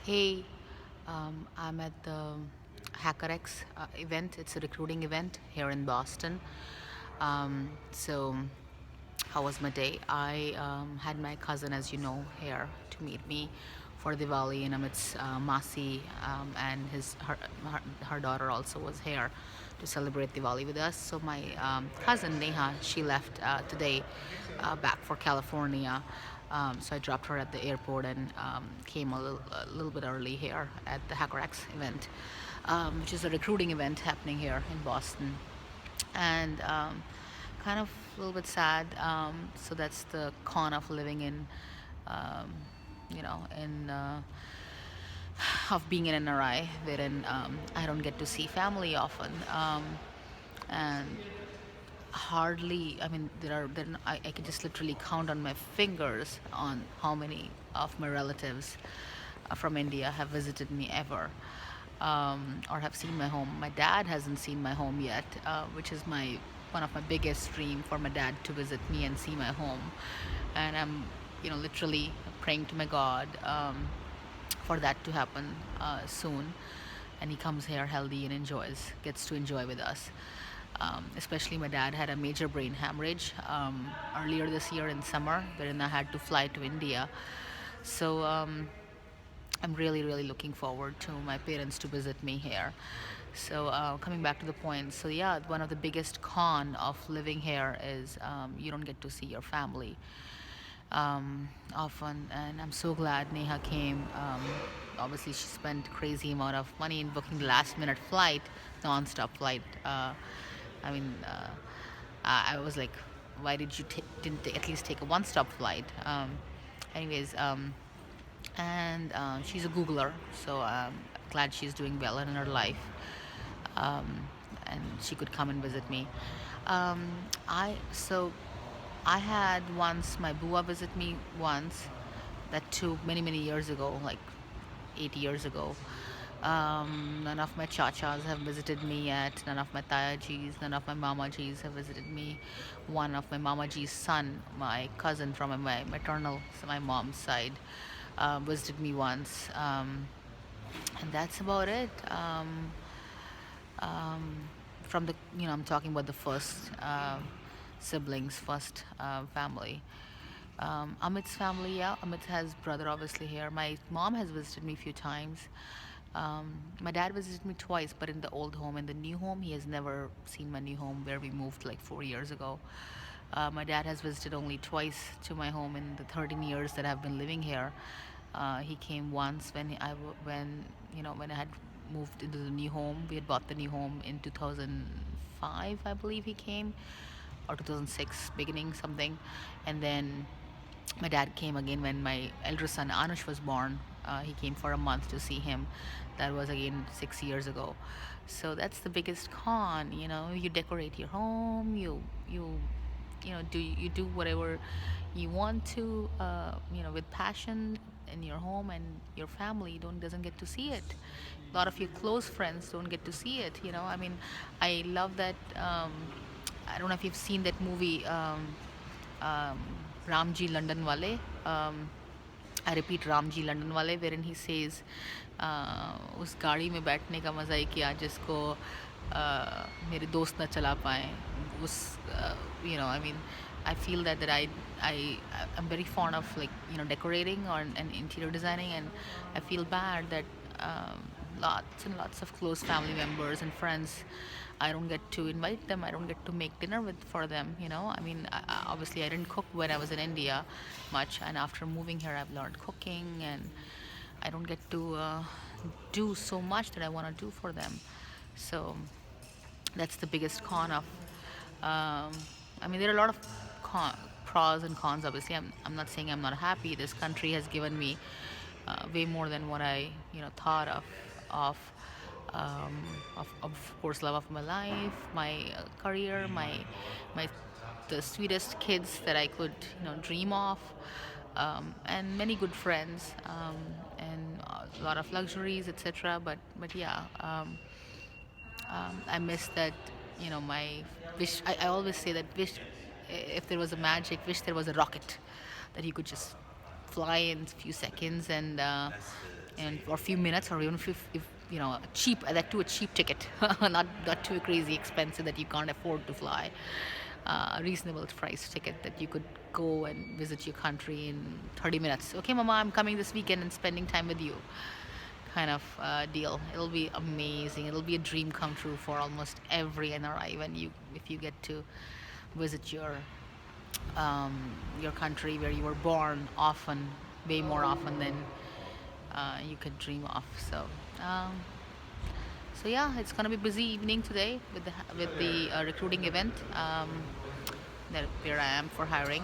Hey, I'm at the HackerX event. It's a recruiting event here in Boston. So, how was my day? I had my cousin, as you know, here to meet me for Diwali, and Amit's Masi and her daughter also was here to celebrate Diwali with us. So my cousin Neha, she left today back for California. So I dropped her at the airport and came a little bit early here at the HackerX event, which is a recruiting event happening here in Boston. And kind of a little bit sad. So that's the con of living in, um, in of being an NRI, wherein I don't get to see family often, and hardly. I mean, I can just literally count on my fingers on how many of my relatives from India have visited me ever. Or have seen my home. My dad hasn't seen my home yet, which is my one of my biggest dream for my dad to visit me and see my home. And I'm, literally praying to my God for that to happen soon. And he comes here healthy and gets to enjoy with us. Especially my dad had a major brain hemorrhage earlier this year in summer, wherein I had to fly to India. So I'm really, really looking forward to my parents to visit me here. So coming back to the point, so yeah, one of the biggest con of living here is you don't get to see your family often, and I'm so glad Neha came. Obviously, she spent crazy amount of money in booking the last minute flight, non-stop flight. I mean, I was like, why did you didn't at least take a one-stop flight? Anyways, and she's a Googler, so glad she's doing well in her life, um, and she could come and visit me. Um, I had once my bua visit me once, that too many years ago, like 8 years ago. None of my chachas have visited me yet. None of my tayajis, none of my mamajis have visited me. One of my mamaji's son, my cousin from my maternal, so my mom's side, visited me once, and that's about it. Um, from the, I'm talking about the first siblings, first family. Amit's family, yeah. Amit has brother obviously here. My mom has visited me a few times. My dad visited me twice, but in the old home. In the new home, he has never seen my new home where we moved like 4 years ago. My dad has visited only twice to my home in the 13 years that I've been living here. He came once when I had moved into the new home. We had bought the new home in 2005, I believe he came, or 2006 beginning something, and then my dad came again when my elder son Anush was born. He came for a month to see him. That was again 6 years ago. So that's the biggest con. You decorate your home. You do whatever you want to. With passion in your home, and your family doesn't get to see it. A lot of your close friends don't get to see it. I mean, I love that. I don't know if you've seen that movie. Um, Ramji London Wale. I repeat Ramji London Wale, wherein he says, उस गाड़ी में बैठने का मज़ा ही क्या जिसको मेरे दोस्त न चला पाए उस I mean, I feel that I'm very fond of, like, decorating or and interior designing, and I feel bad that lots and lots of close family members and friends, I don't get to invite them. I don't get to make dinner for them. I mean, obviously I didn't cook when I was in India much, and after moving here, I've learned cooking, and I don't get to do so much that I want to do for them. So that's the biggest con of. Um, I mean, there are a lot of pros and cons. Obviously, I'm not saying I'm not happy. This country has given me way more than what I thought of um, of course, love of my life, my career, my the sweetest kids that I could dream of, and many good friends, and a lot of luxuries, etc. But yeah, I miss that. My wish. I always say that wish, if there was a magic, wish there was a rocket that you could just fly in a few seconds, and and for a few minutes, or even if you know, cheap, that too a cheap ticket, not too crazy expensive that you can't afford to fly, reasonable price ticket that you could go and visit your country in 30 minutes. Okay, mama, I'm coming this weekend and spending time with you, kind of deal. It'll be amazing. It'll be a dream come true for almost every NRI when you, if you get to visit your country where you were born often, way more often than you could dream of. Um, so yeah, it's gonna be busy evening today with the recruiting event that where I am for hiring.